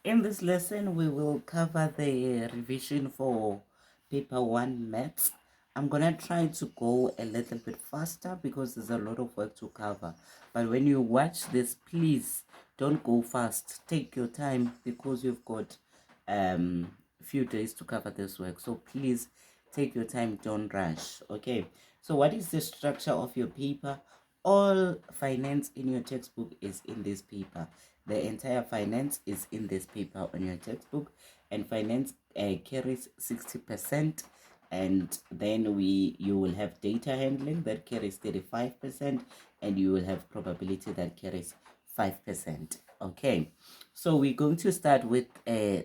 In this lesson, we will cover the revision for paper 1 maths. I'm gonna try to go a little bit faster because there's a lot of work to cover. But when you watch this, please don't go fast. Take your time because you've got a few days to cover this work. So please take your time, don't rush. Okay. So what is the structure of your paper? All finance in your textbook is in this paper. The entire finance is in this paper on your textbook, and finance carries 60%, and then you will have data handling that carries 35%, and you will have probability that carries 5%. Okay, so we're going to start with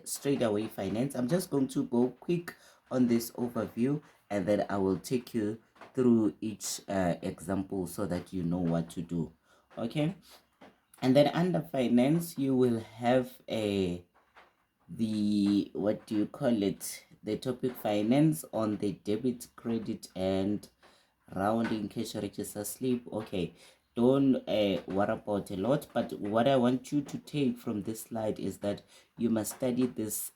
straight away finance. I'm just going to go quick on this overview, and then I will take you through each example so that you know what to do. Okay, and then under finance you will have the what do you call it, the topic finance on the debit, credit, and rounding, cash register slip. Okay, don't worry about a lot, but what I want you to take from this slide is that you must study this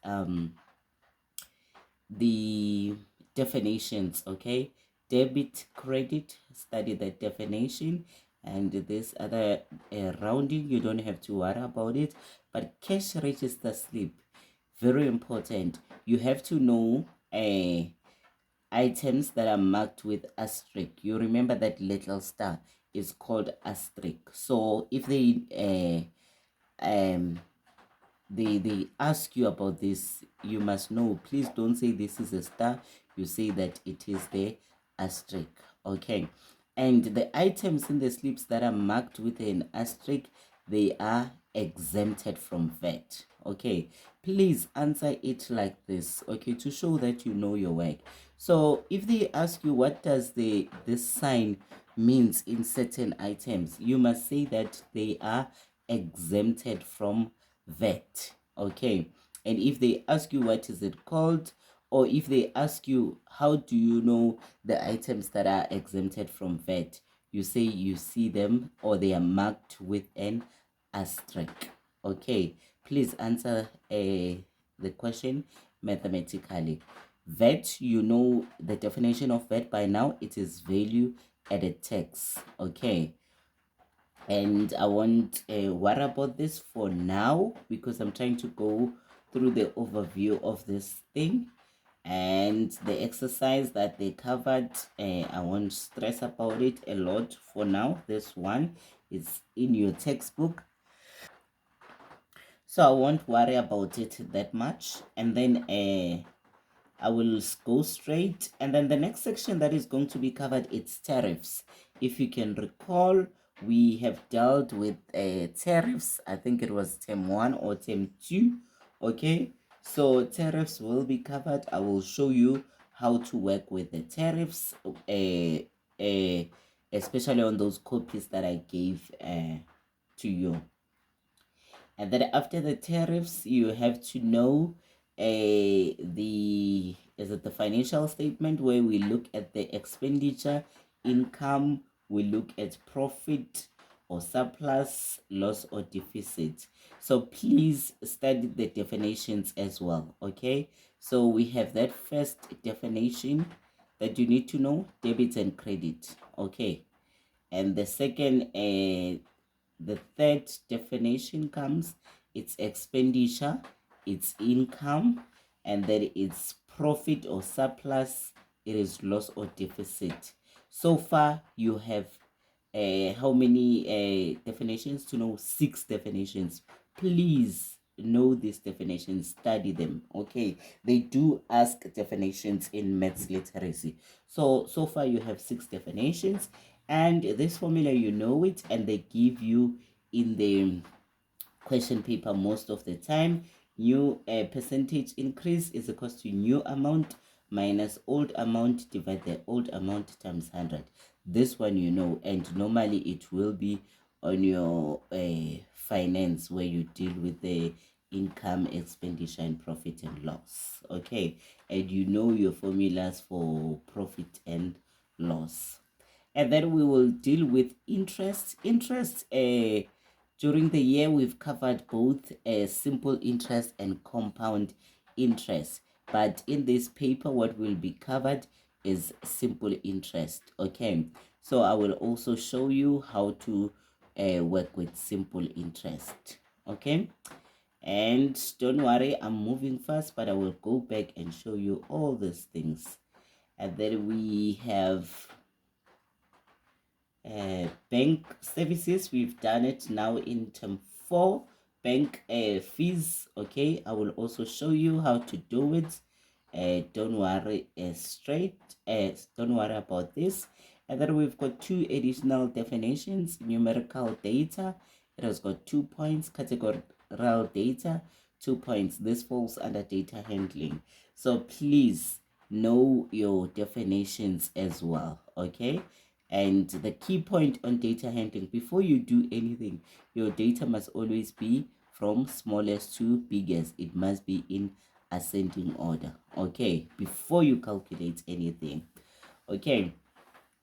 the definitions. Okay, debit, credit, study the definition, and this other rounding, you don't have to worry about it. But cash register slip, very important. You have to know items that are marked with asterisk. You remember that little star is called asterisk. So if they ask you about this, you must know. Please don't say this is a star. You say that it is the asterisk. Okay, and the items in the slips that are marked with an asterisk, they are exempted from VAT. Okay, please answer it like this, okay, to show that you know your work. So if they ask you what does this sign means in certain items, you must say that they are exempted from VAT. Okay, and if they ask you what is it called, or if they ask you how do you know the items that are exempted from VAT, you say you see them or they are marked with an asterisk. Okay, please answer the question mathematically. VAT, you know the definition of VAT by now. It is value added tax. Okay, and I won't worry about this for now because I'm trying to go through the overview of this thing, and the exercise that they covered, I won't stress about it a lot for now. This one is in your textbook, so I won't worry about it that much. And then I will go straight, and then the next section that is going to be covered, it's tariffs. If you can recall, we have dealt with tariffs. I think it was term 1 or term 2. Okay, so tariffs will be covered. I will show you how to work with the tariffs, especially on those copies that I gave to you. And then after the tariffs, you have to know the financial statement, where we look at the expenditure, income, we look at profit or surplus, loss or deficit. So please study the definitions as well. Okay, so we have that first definition that you need to know, debit and credit. Okay, and the third definition comes, it's expenditure, it's income, and then it's profit or surplus, it is loss or deficit. So far you have how many definitions to know? 6 definitions. Please know these definitions, study them. Okay, they do ask definitions in maths literacy. So far you have 6 definitions, and this formula, you know it, and they give you in the question paper most of the time. New percentage increase is equal to new amount minus old amount, divide the old amount times 100. This one you know, and normally it will be on your finance, where you deal with the income, expenditure, and profit and loss. Okay, and you know your formulas for profit and loss. And then we will deal with interest. During the year, we've covered both simple interest and compound interest. But in this paper, what will be covered is simple interest. Okay, so I will also show you how to work with simple interest. Okay, and don't worry, I'm moving fast, but I will go back and show you all these things. And then we have bank services. We've done it now in term 4, bank fees. Okay, I will also show you how to do it. Don't worry, don't worry about this. And then we've got 2 additional definitions: numerical data, it has got 2 points; categorical data, 2 points. This falls under data handling, so please know your definitions as well. Okay, and the key point on data handling: before you do anything, your data must always be from smallest to biggest. It must be in ascending order. Okay, before you calculate anything. Okay,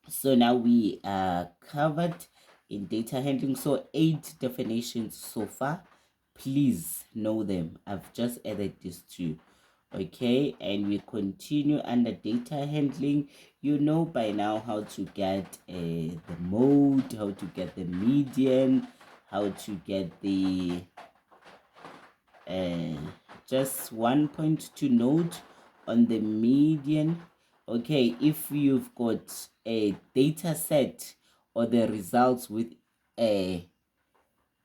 so now we are covered in data handling. So 8 definitions so far. Please know them. I've just added these 2. Okay, and we continue under data handling. You know by now how to get the mode, how to get the median, how to get the just 1 point to note on the median. Okay, if you've got a data set or the results with a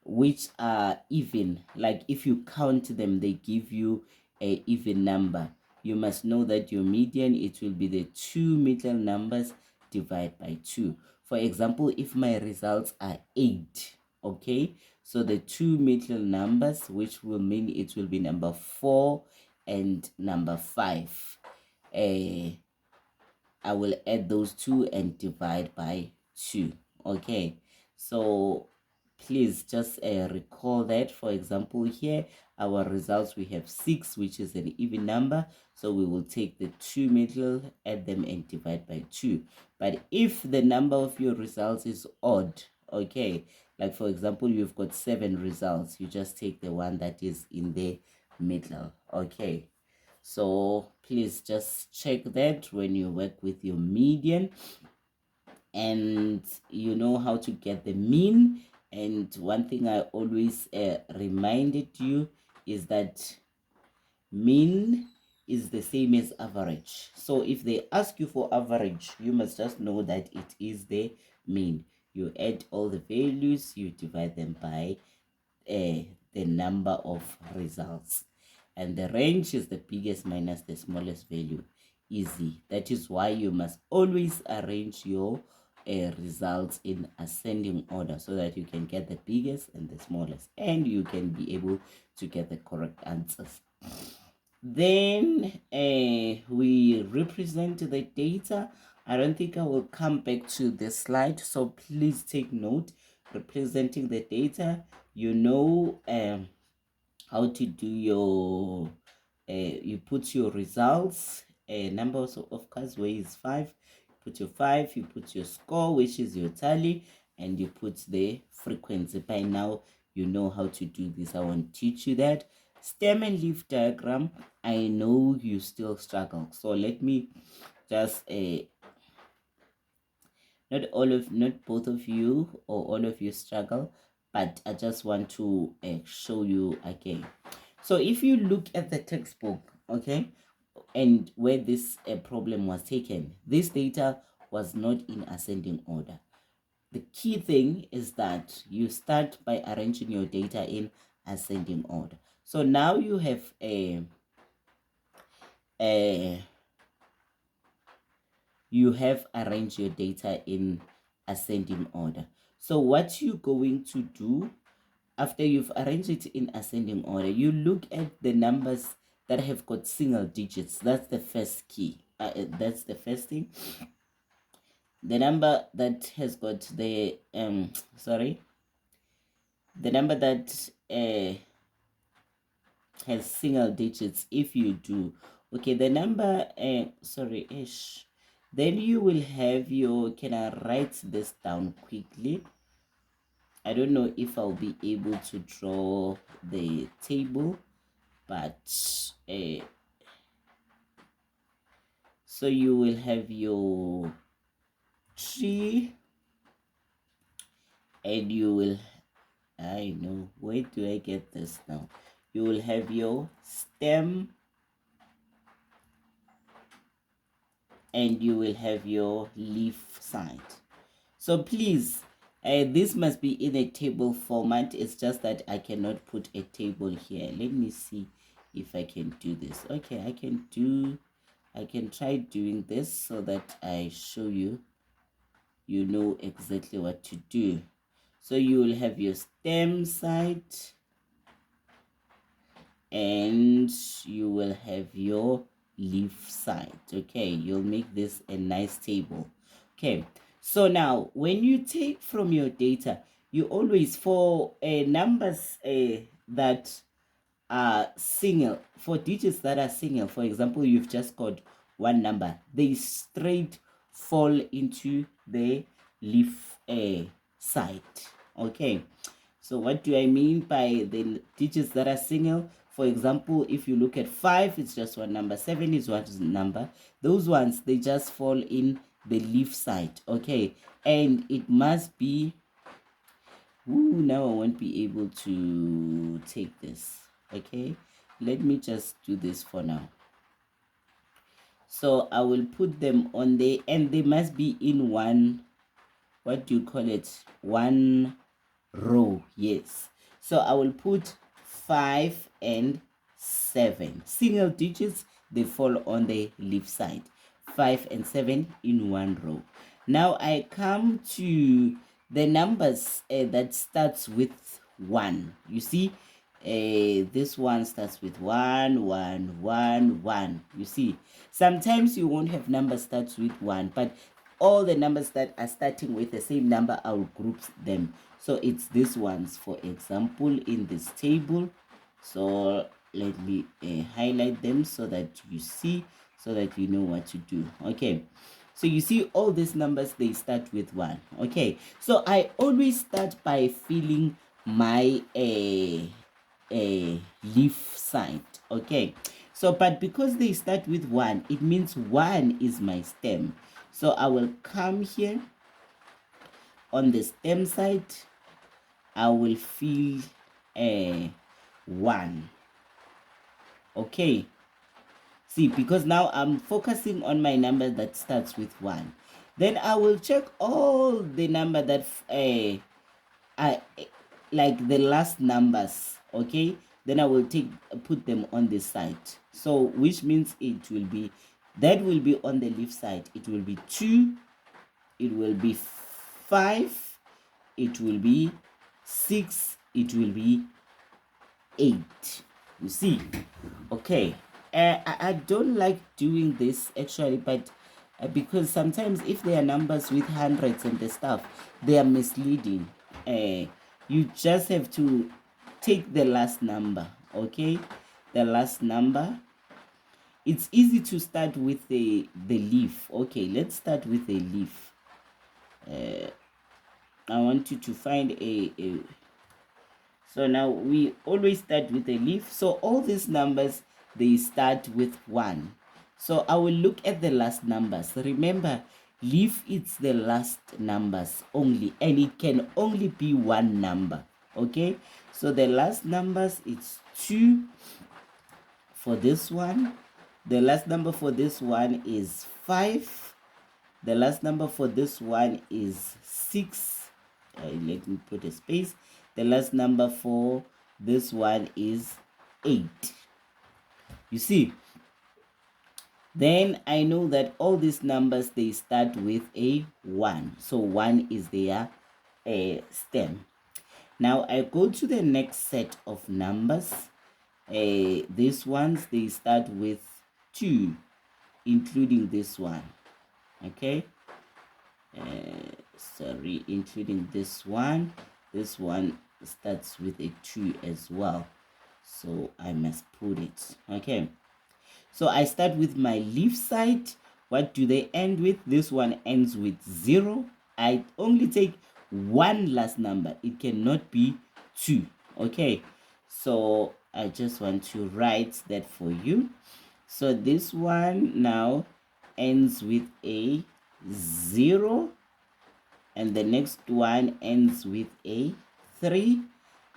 which are even, like if you count them, they give you a even number, you must know that your median, it will be the 2 middle numbers divided by 2. For example, if my results are 8, okay, so the 2 middle numbers, which will mean it will be number 4 and number 5, I will add those 2 and divide by 2. Okay, so please just recall that. For example, here our results, we have 6, which is an even number, so we will take the 2 middle, add them and divide by 2. But if the number of your results is odd, okay, like for example, you've got 7 results, you just take the one that is in the middle. Okay, so please just check that when you work with your median. And you know how to get the mean. And one thing I always reminded you is that mean is the same as average. So if they ask you for average, you must just know that it is the mean. You add all the values, you divide them by the number of results, and the range is the biggest minus the smallest value. Easy. That is why you must always arrange your results in ascending order, so that you can get the biggest and the smallest, and you can be able to get the correct answers. Then we represent the data. I don't think I will come back to this slide, so please take note. Representing the data, you know how to do your you put your results, numbers of cards where is 5, put your 5, you put your score, which is your tally, and you put the frequency. By now you know how to do this. I won't teach you that. Stem and leaf diagram, I know you still struggle, so let me just not both of you or all of you struggle, but I just want to show you again. So if you look at the textbook, okay, and where this problem was taken, this data was not in ascending order. The key thing is that you start by arranging your data in ascending order. So now you have you have arranged your data in ascending order. So what you're going to do after you've arranged it in ascending order, you look at the numbers that have got single digits. That's the first key. That's the first thing. The number that has got the the number that has single digits. If you do, okay, the number then you will have your, can I write this down quickly? I don't know if I'll be able to draw the table, but so you will have your tree, and you will, I know, where do I get this now? You will have your stem, and you will have your leaf side. So please, this must be in a table format. It's just that I cannot put a table here. Let me see if I can do this. Okay, I can try doing this so that I show you, you know exactly what to do. So you will have your stem side, and you will have your leaf side. Okay, you'll make this a nice table. Okay, so now when you take from your data, you always, for numbers that are single, for digits that are single, for example, you've just got one number, they straight fall into the leaf side. Okay, so what do I mean by the digits that are single? For example, if you look at 5, it's just one number. 7 is one number. Those ones, they just fall in the leaf side. Okay, and it must be, now I won't be able to take this. Okay, let me just do this for now. So I will put them on there, and they must be in one, what do you call it, one row. Yes, so I will put 5 and 7 single digits, they fall on the leaf side. 5 and 7 in one row. Now I come to the numbers that starts with 1. You see, this one starts with 1, 1, 1, 1. You see, sometimes you won't have numbers starts with 1, but all the numbers that are starting with the same number, I will group them. So it's these ones, for example, in this table. So let me highlight them so that you see, so that you know what to do. Okay, so you see all these numbers, they start with 1. Okay, so I always start by filling my leaf side. Okay, so but because they start with 1, it means 1 is my stem. So I will come here on the stem side, I will fill 1. Okay, see, because now I'm focusing on my number that starts with 1. Then I will check all the number that I like the last numbers. Okay, then I will put them on this side. So which means it will be, that will be on the leaf side. It will be 2, it will be 5, it will be 6, it will be 8. You see, okay, I don't like doing this actually, but because sometimes if there are numbers with hundreds and the stuff, they are misleading. You just have to take the last number. Okay, the last number. It's easy to start with the leaf. Okay, let's start with a leaf. I want you to find a so now we always start with a leaf. So all these numbers, they start with 1. So I will look at the last numbers. Remember, leaf is the last numbers only, and it can only be one number. Okay, so the last numbers, it's 2 for this one. The last number for this one is 5. The last number for this one is 6. Let me put a space. The last number for this one is 8. You see, then I know that all these numbers, they start with a 1. So 1 is their stem. Now I go to the next set of numbers. These ones, they start with 2, including this one. Okay, sorry, including this one. This one starts with a 2 as well, so I must put it. Okay, so I start with my leaf side. What do they end with? This one ends with 0. I only take one last number. It cannot be 2. Okay, so I just want to write that for you. So this one now ends with a 0, and the next one ends with a 3,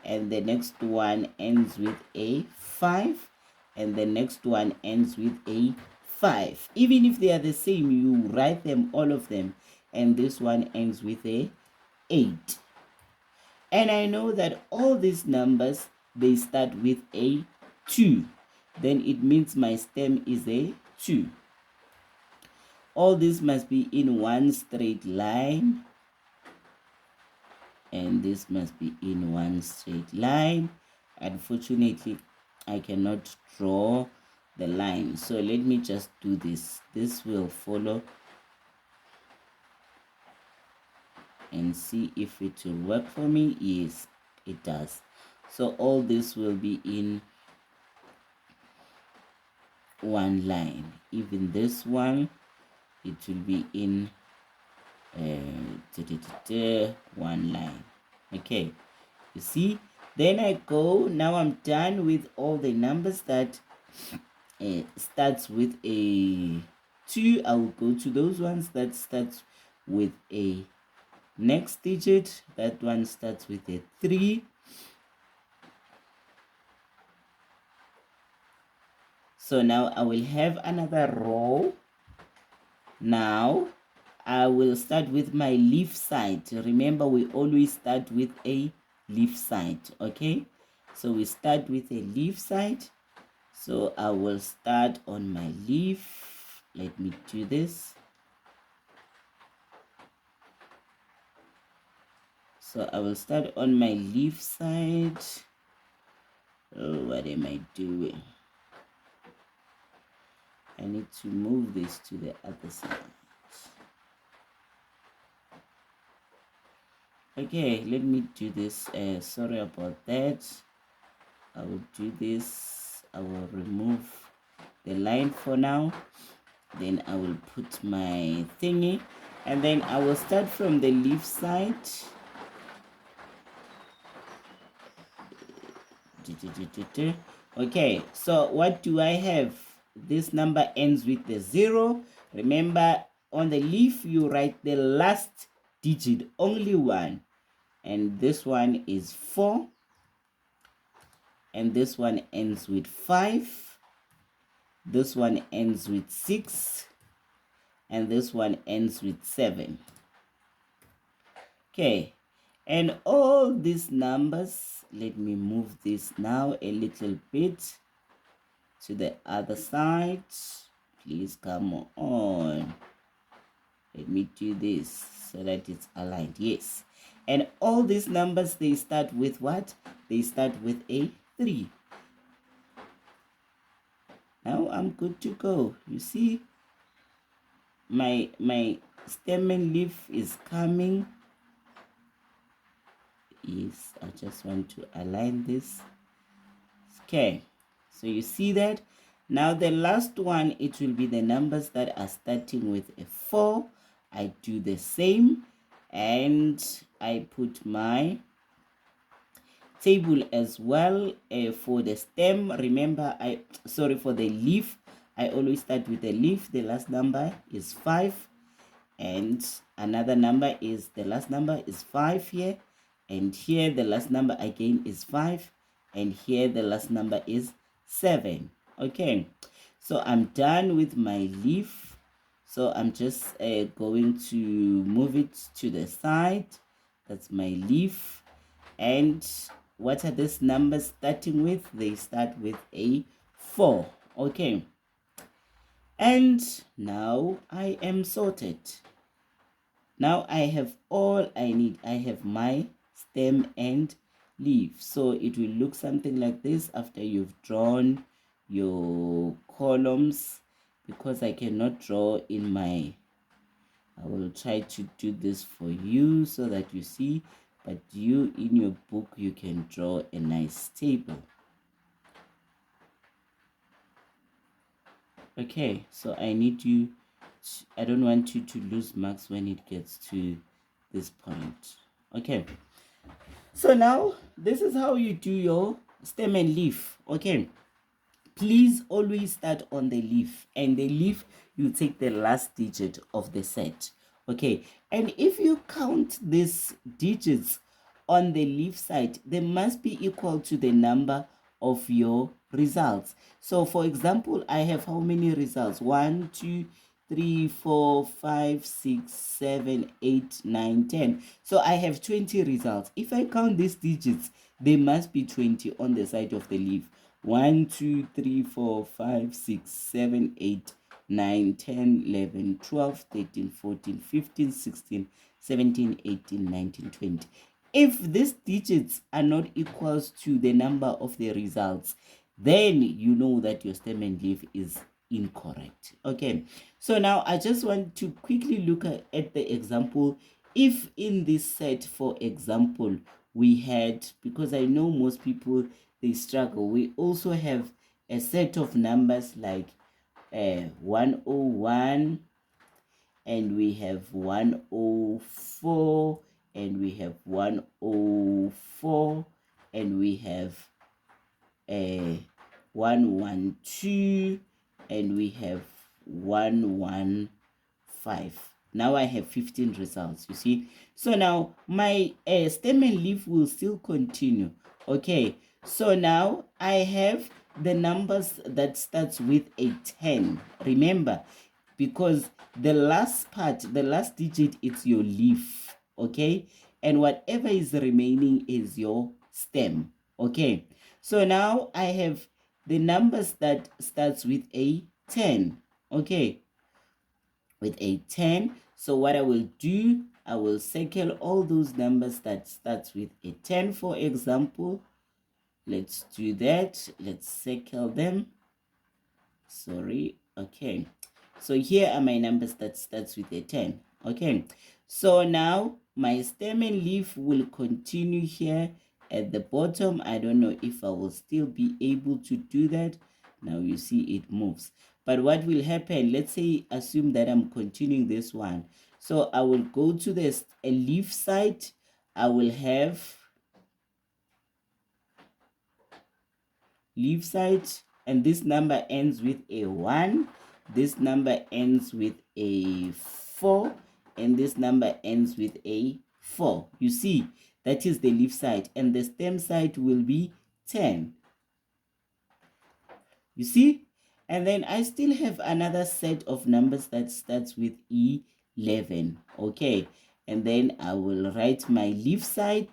and the next one ends with a 5, and the next one ends with a 5. Even if they are the same, you write them, all of them, and this one ends with a 8. And I know that all these numbers, they start with a 2. Then it means my stem is a 2. All this must be in one straight line, and this must be in one straight line. Unfortunately, I cannot draw the line, so let me just do this. This will follow and see if it will work for me. Yes, it does. So all this will be in one line. Even this one, it will be in one line. Okay, you see, then I go, now I'm done with all the numbers that starts with a 2. I will go to those ones that starts with a next digit. That one starts with a 3. So now I will have another row. Now I will start with my leaf side. Remember, we always start with a leaf side. Okay, so we start with a leaf side. So I will start on my leaf. Let me do this. So I will start on my leaf side. Oh, what am I doing? I need to move this to the other side. Okay, let me do this. Sorry about that. I will do this. I will remove the line for now. Then I will put my thingy. And then I will start from the leaf side. Okay, so what do I have? This number ends with the 0. Remember, on the leaf, you write the last digit, only one. And this one is 4. And this one ends with 5. This one ends with 6. And this one ends with 7. Okay, and all these numbers, let me move this now a little bit to the other side. Please come on. Let me do this so that it's aligned. Yes. And all these numbers, they start with what? They start with a 3. Now I'm good to go. You see, my stem and leaf is coming. Yes, I just want to align this. Okay, so you see that. Now the last one, it will be the numbers that are starting with a 4. I do the same, and I put my table as well. For the stem, remember, for the leaf, I always start with the leaf. The last number is 5, and another number is, the last number is 5 here, and here the last number again is 5, and here the last number is 7. Okay, so I'm done with my leaf. So I'm just going to move it to the side. That's my leaf. And what are these numbers starting with? They start with a 4. Okay, and now I am sorted. Now I have all I need. I have my stem and leaf. So it will look something like this after you've drawn your columns. Because I cannot draw in my, I will try to do this for you so that you see. But you, in your book, you can draw a nice table. Okay, so I need you I don't want you to lose marks when it gets to this point. Okay, so now this is how you do your stem and leaf. Okay, please always start on the leaf, and the leaf you take the last digit of the set. Okay, and if you count these digits on the leaf side, they must be equal to the number of your results. So for example, I have how many results? 1 2 3 4 5 6 7 8 9 10. So I have 20 results. If I count these digits, they must be 20 on the side of the leaf. 1 2 3 4 5 6 7 8 9 10 11 12 13 14 15 16 17 18 19 20. If these digits are not equals to the number of the results, then you know that your stem and leaf is incorrect. Okay, so now I just want to quickly look at the example. If in this set, for example, we had, because I know most people, they struggle, we also have a set of numbers like 101, and we have 104, and we have 104, and we have 112, and we have 115. Now I have 15 results, you see. So now my stem and leaf will still continue. Okay, so now I have the numbers that starts with a 10. Remember, because the last part, the last digit, it's your leaf. Okay, and whatever is remaining is your stem. Okay, so now I have the numbers that starts with a 10. Okay, with a 10. So what I will do, I will circle all those numbers that starts with a 10. For example, let's do that. Let's circle them. Sorry. Okay, so here are my numbers that starts with a 10. Okay, so now my stem and leaf will continue here at the bottom. I don't know if I will still be able to do that. Now you see it moves, but what will happen, let's say assume that I'm continuing this one. So I will go to this a leaf side. I will have leaf side, and this number ends with a 1, this number ends with a 4, and this number ends with a 4. You see, that is the leaf side, and the stem side will be 10. You see, and then I still have another set of numbers that starts with 11. Okay, and then I will write my leaf side,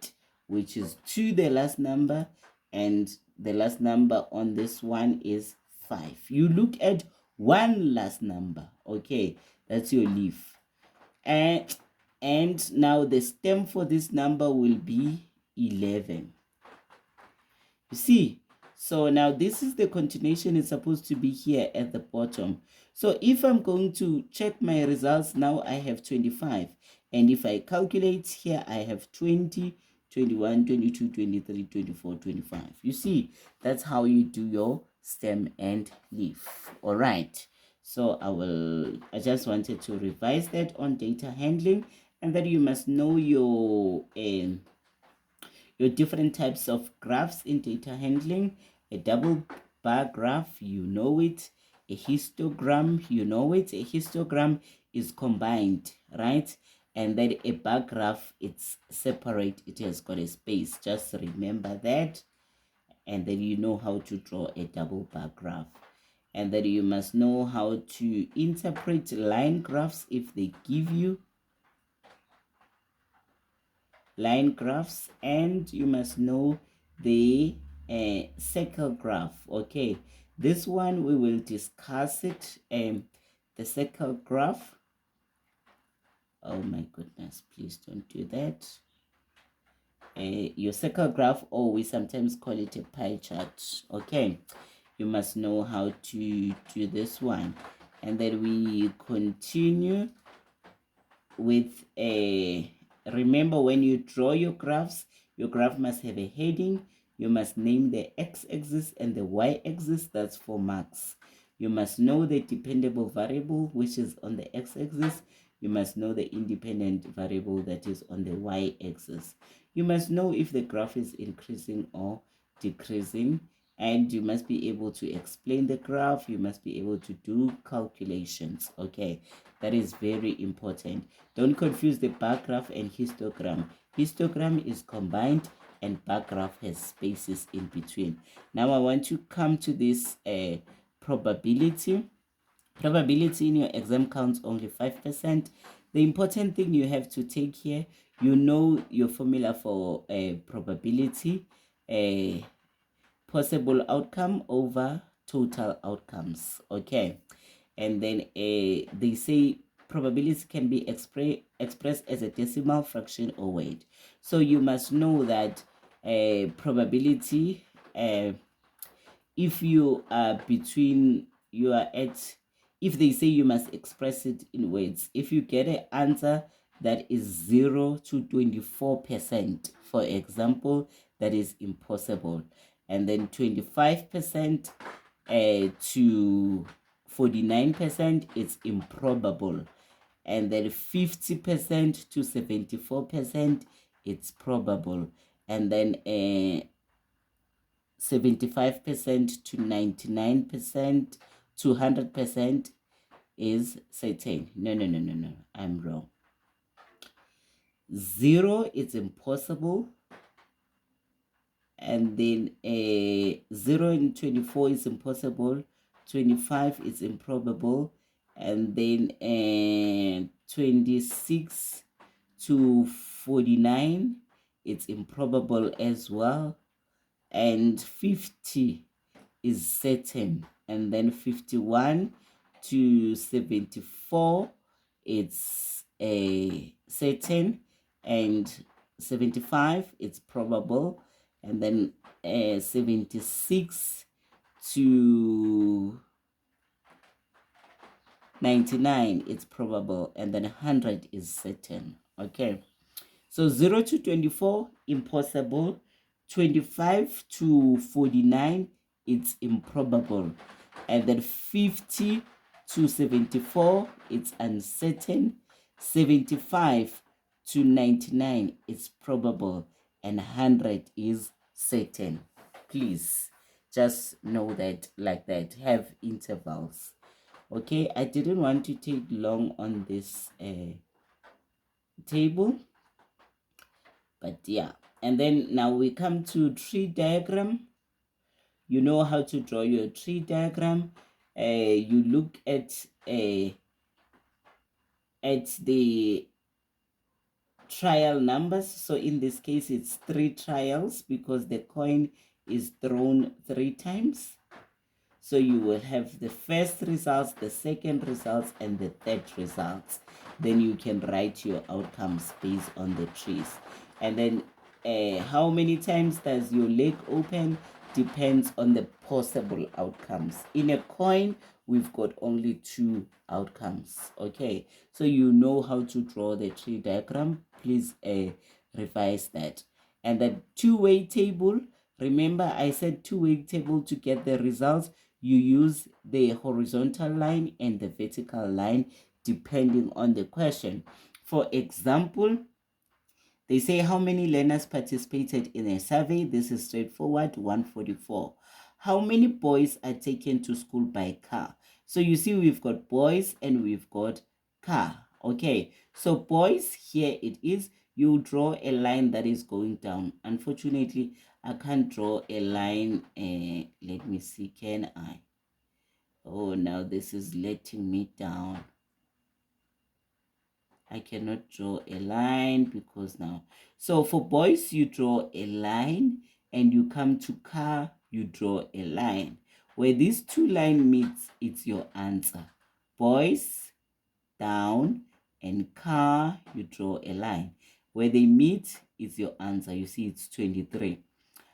which is 2, the last number, and the last number on this one is 5. You look at one last number. Okay, that's your leaf. And now the stem for this number will be 11. You see, so now this is the continuation. It's supposed to be here at the bottom. So if I'm going to check my results, now I have 25. And if I calculate here, I have 20, 21, 22, 23, 24, 25. You see, that's how you do your stem and leaf. All right. So I just wanted to revise that on data handling, and that you must know your different types of graphs in data handling. A double bar graph, you know it. A histogram, you know it. A histogram is combined, right? And then a bar graph, it's separate. It has got a space. Just remember that. And then you know how to draw a double bar graph. And then you must know how to interpret line graphs if they give you line graphs, and you must know the circle graph. Okay, this one we will discuss it. The circle graph, oh my goodness, please don't do that. Your circle graph, or we sometimes call it a pie chart. Okay, you must know how to do this one. And then we continue with a remember, when you draw your graphs, your graph must have a heading. You must name the x-axis and the y-axis. That's for marks. You must know the dependable variable, which is on the x-axis. You must know the independent variable that is on the y-axis. You must know if the graph is increasing or decreasing, and you must be able to explain the graph. You must be able to do calculations. Okay, that is very important. Don't confuse the bar graph and histogram. Histogram is combined and bar graph has spaces in between. Now I want to come to this probability. Probability in your exam counts only 5%. The important thing you have to take here, you know your formula for probability, possible outcome over total outcomes. Okay, and then they say probability can be expressed as a decimal fraction or weight. So you must know that probability, if you are between, you are at, if they say you must express it in weights, if you get an answer that is 0 to 24%, for example, that is impossible. And then 25% to 49%, it's improbable. And then 50% to 74%, it's probable. And then 75% to 99% to 100% is certain. No, I'm wrong. 0 is impossible, and then 0 and 24 is impossible, 25 is improbable, and then 26 to 49 it's improbable as well, and 50 is certain, and then 51 to 74 it's a certain, and 75 it's probable, and then 76 to 99 it's probable, and then 100 is certain. Okay, so 0 to 24 impossible, 25 to 49 it's improbable, and then 50 to 74 it's uncertain, 75 to 99 it's probable, and 100 is certain. Please just know that like that, have intervals. Okay, I didn't want to take long on this table, but yeah. And then now we come to tree diagram. You know how to draw your tree diagram. You look at the trial numbers. So in this case, it's 3 trials because the coin is thrown 3 times. So you will have the first results, the second results, and the third results. Then you can write your outcomes based on the trees. And then how many times does your leg open depends on the possible outcomes. In a coin, we've got only 2 outcomes. Okay, so you know how to draw the tree diagram. Please revise that. And the two-way table, remember I said two-way table to get the results. You use the horizontal line and the vertical line depending on the question. For example, they say how many learners participated in a survey. This is straightforward, 144. How many boys are taken to school by car? So you see we've got boys and we've got car. Okay, so boys, here it is. You draw a line that is going down. Unfortunately, I can't draw a line. Let me see, can I? Oh, now this is letting me down. I cannot draw a line because now. So for boys, you draw a line, and you come to car, you draw a line. Where these 2 lines meet, it's your answer. Boys, down, and car, you draw a line. Where they meet, it's your answer. You see, it's 23.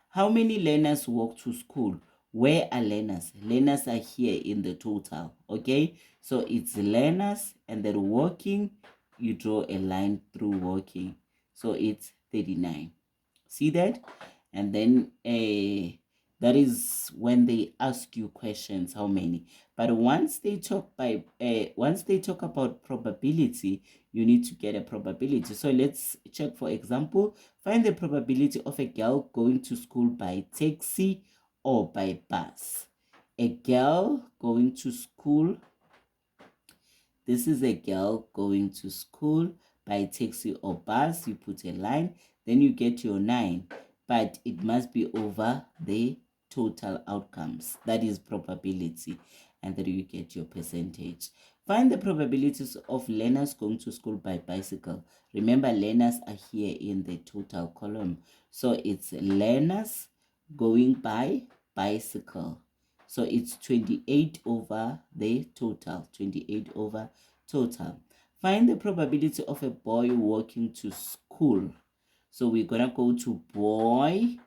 How many learners walk to school? Where are learners? Learners are here in the total. Okay, so it's learners, and then walking, you draw a line through walking. So it's 39. See that? And then the That is when they ask you questions, how many. But once they talk about probability, you need to get a probability. So let's check, for example, find the probability of a girl going to school by taxi or by bus. A girl going to school. This is a girl going to school by taxi or bus. You put a line, then you get your 9, but it must be over the total outcomes. That is probability, and then you get your percentage. Find the probabilities of learners going to school by bicycle. Remember, learners are here in the total column. So it's learners going by bicycle. So it's 28 over the total. 28 over total. Find the probability of a boy walking to school. So we're going to go to boy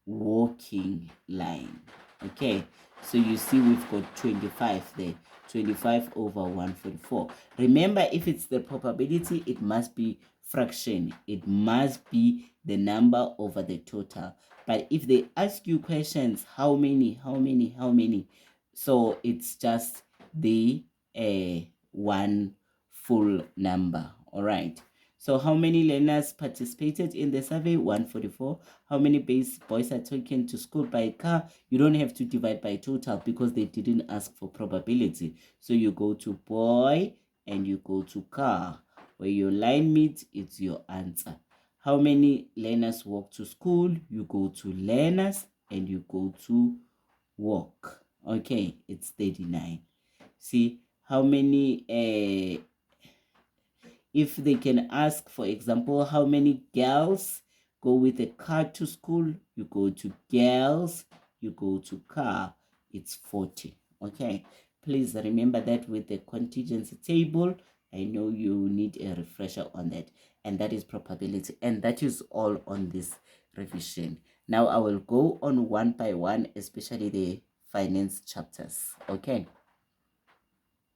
walking line. Okay, so you see we've got 25 there. 25 over 144. Remember, if it's the probability, it must be fraction. It must be the number over the total. But if they ask you questions, how many, so it's just the one full number. All right. So how many learners participated in the survey? 144. How many boys are taken to school by car? You don't have to divide by total because they didn't ask for probability. So you go to boy and you go to car. Where your line meets, it's your answer. How many learners walk to school? You go to learners and you go to walk. Okay, it's 39. See, how many if they can ask, for example, how many girls go with a car to school, you go to girls, you go to car, it's 40. Okay, please remember that with the contingency table. I know you need a refresher on that, and that is probability, and that is all on this revision. Now I will go on one by one, especially the finance chapters. Okay.